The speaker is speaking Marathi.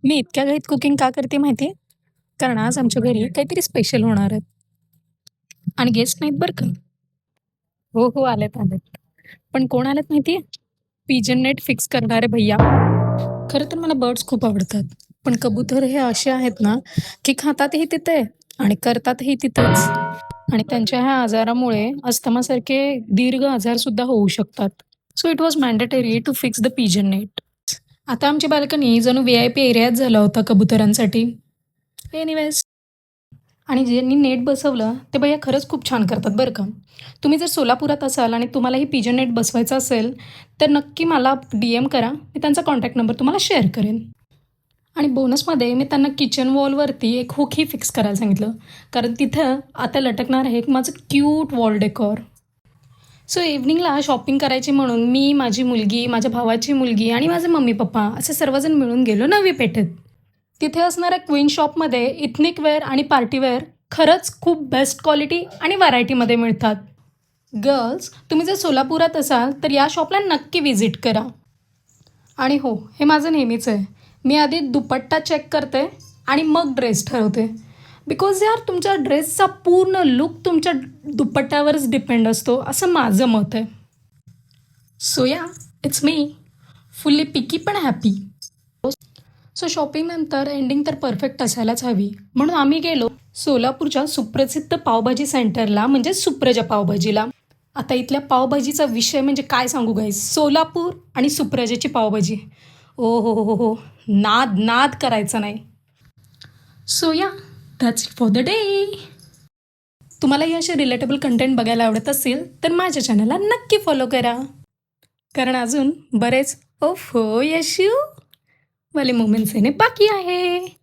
मी इतक्या घाईत कुकिंग का करते माहिती आहे? कारण आज आमच्या घरी काहीतरी स्पेशल होणार आहे आणि गेस्ट नाहीत बरं का. हो, हो. आलेत, आलेत. पण कोण आलेत माहिती आहे? पिजन नेट फिक्स करणारे भैय्या. खरं तर मला बर्ड्स खूप आवडतात. पण कबूतर हे असे आहेत ना, की खातातही तिथे आणि करतातही तिथेच आणि त्यांच्या ह्या आजारामुळे अस्थमासारखे दीर्घ आजारसुद्धा होऊ शकतात. So it was mandatory to fix the pigeon net. आता आमची बाल्कनी जणू व्ही-आय-पी एरियाच झाला होता कबुतरांसाठी. एनिवेज आणि ज्यांनी नेट बसवलं ते भैय्या खरंच खूप छान करतात बरं का. तुम्ही जर सोलापुरात असाल आणि तुम्हालाही पिजन नेट बसवायचं असेल, तर नक्की मला डी-एम करा. मी त्यांचा कॉन्टॅक्ट नंबर तुम्हाला शेअर करेन. आणि बोनसमध्ये मी त्यांना किचन वॉलवरती एक हुकही फिक्स करायला सांगितलं. कारण तिथं आता लटकणार आहे एक माझं क्यूट वॉल डेकॉर. सो इव्हनिंगला शॉपिंग करायची म्हणून मी, माझी मुलगी, माझ्या भावाची मुलगी आणि माझे मम्मी-पप्पा असे सर्वजण मिळून गेलो नवी पेठेत. तिथे असणाऱ्या क्वीन शॉपमध्ये इथनिक वेअर आणि पार्टीवेअर खरंच खूप बेस्ट क्वालिटी आणि व्हरायटीमध्ये मिळतात. गर्ल्स, तुम्ही जर सोलापुरात असाल तर या शॉपला नक्की व्हिजिट करा. आणि हो, हे माझं नेहमीच आहे. मी आधी दुपट्टा चेक करते आणि मग ड्रेस ठरवते. बिकॉज यार तुमच्या ड्रेसचा पूर्ण लूक तुमच्या दुपट्ट्यावरच डिपेंड असतो असं माझं मत आहे. सो या, इट्स मी. फुल्ली पिकी पण हॅपी. सो शॉपिंगनंतर एंडिंग तर परफेक्ट असायलाच हवी. म्हणून आम्ही गेलो सोलापूरच्या सुप्रसिद्ध पावभाजी सेंटरला म्हणजे सुप्रजा पावभाजीला. आता इथल्या पावभाजीचा विषय म्हणजे काय सांगू गाईस, सोलापूर आणि सुप्रजाची पावभाजी. ओ हो हो हो हो, नाद नाद करायचा नाही. सो या, that's it for the day. तुम्हालाही असे रिलेटेबल कंटेंट बघायला आवडत असेल तर माझ्या चॅनलला नक्की फॉलो करा. कारण अजून बरेच ओफ हो यशू वाले मोमेंट्स येणे बाकी आहे.